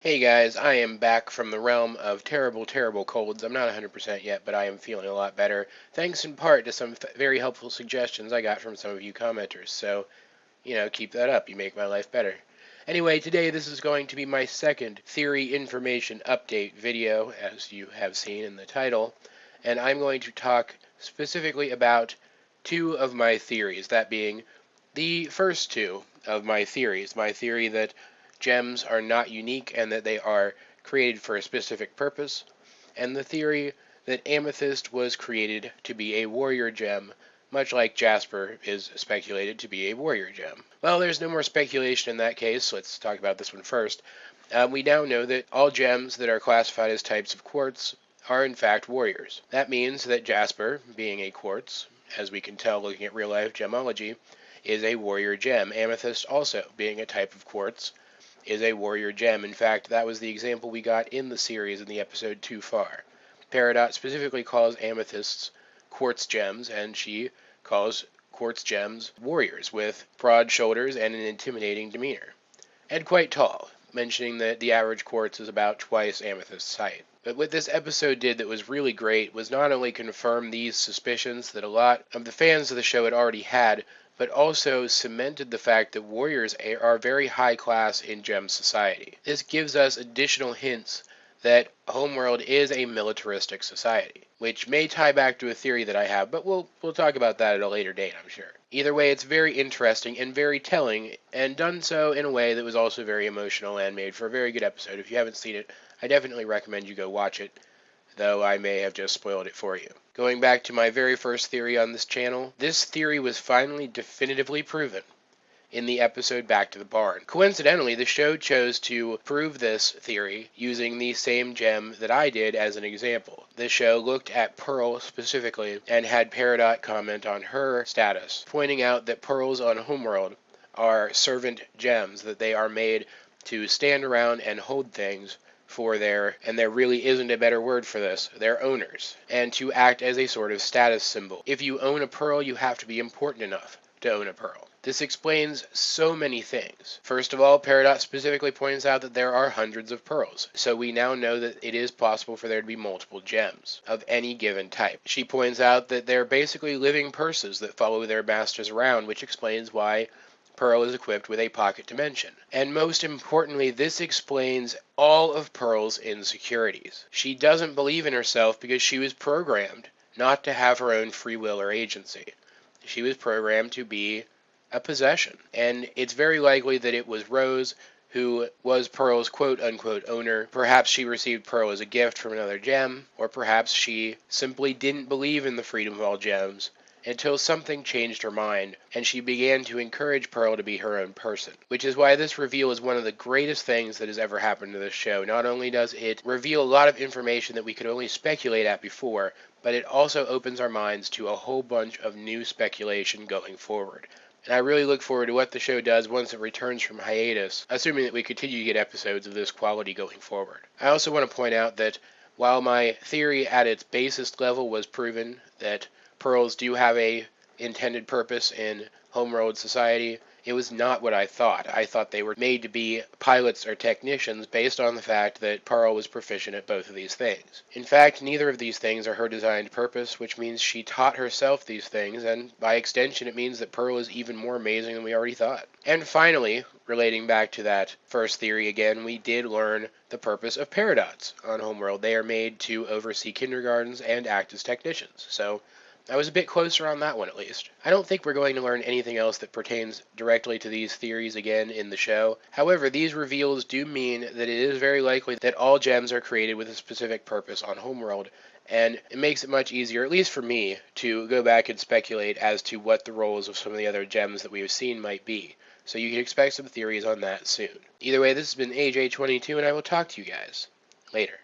Hey guys, I am back from the realm of terrible, terrible colds. I'm not 100% yet, but I am feeling a lot better, thanks in part to some very helpful suggestions I got from some of you commenters. So, keep that up. You make my life better. Anyway, today this is going to be my second theory information update video, as you have seen in the title, and I'm going to talk specifically about two of my theories, that being the first two of my theories. My theory that gems are not unique and that they are created for a specific purpose, and the theory that amethyst was created to be a warrior gem, much like jasper is speculated to be a warrior gem. Well, there's no more speculation in that case, so let's talk about this one first. We now know that all gems that are classified as types of quartz are in fact warriors. That means that jasper, being a quartz, as we can tell looking at real-life gemology, is a warrior gem. Amethyst, also being a type of quartz, is a warrior gem. In fact, that was the example we got in the series in the episode Too Far. Peridot specifically calls amethysts quartz gems, and she calls quartz gems warriors with broad shoulders and an intimidating demeanor, and quite tall, mentioning that the average quartz is about twice amethyst's height. But what this episode did that was really great was not only confirm these suspicions that a lot of the fans of the show had already had, but also cemented the fact that warriors are very high class in gem society. This gives us additional hints that Homeworld is a militaristic society, which may tie back to a theory that I have, but we'll talk about that at a later date, I'm sure. Either way, it's very interesting and very telling, and done so in a way that was also very emotional and made for a very good episode. If you haven't seen it, I definitely recommend you go watch it, though I may have just spoiled it for you. Going back to my very first theory on this channel, this theory was finally definitively proven in the episode Back to the Barn. Coincidentally, the show chose to prove this theory using the same gem that I did as an example. The show looked at Pearl specifically and had Peridot comment on her status, pointing out that pearls on Homeworld are servant gems, that they are made to stand around and hold things for and there really isn't a better word for this, their owners, and to act as a sort of status symbol. If you own a pearl, you have to be important enough to own a pearl. This explains so many things. First of all, Peridot specifically points out that there are hundreds of pearls, so we now know that it is possible for there to be multiple gems of any given type. She points out that they're basically living purses that follow their masters around, which explains why Pearl is equipped with a pocket dimension. And most importantly, this explains all of Pearl's insecurities. She doesn't believe in herself because she was programmed not to have her own free will or agency. She was programmed to be a possession. And it's very likely that it was Rose who was Pearl's quote-unquote owner. Perhaps she received Pearl as a gift from another gem, or perhaps she simply didn't believe in the freedom of all gems until something changed her mind, and she began to encourage Pearl to be her own person. Which is why this reveal is one of the greatest things that has ever happened to this show. Not only does it reveal a lot of information that we could only speculate at before, but it also opens our minds to a whole bunch of new speculation going forward. And I really look forward to what the show does once it returns from hiatus, assuming that we continue to get episodes of this quality going forward. I also want to point out that while my theory at its basest level was proven that pearls do have a intended purpose in Homeworld society, it was not what I thought. I thought they were made to be pilots or technicians based on the fact that Pearl was proficient at both of these things. In fact, neither of these things are her designed purpose, which means she taught herself these things, and by extension it means that Pearl is even more amazing than we already thought. And finally, relating back to that first theory again, we did learn the purpose of Peridots on Homeworld. They are made to oversee kindergartens and act as technicians. So I was a bit closer on that one, at least. I don't think we're going to learn anything else that pertains directly to these theories again in the show. However, these reveals do mean that it is very likely that all gems are created with a specific purpose on Homeworld, and it makes it much easier, at least for me, to go back and speculate as to what the roles of some of the other gems that we have seen might be. So you can expect some theories on that soon. Either way, this has been AJ22, and I will talk to you guys later.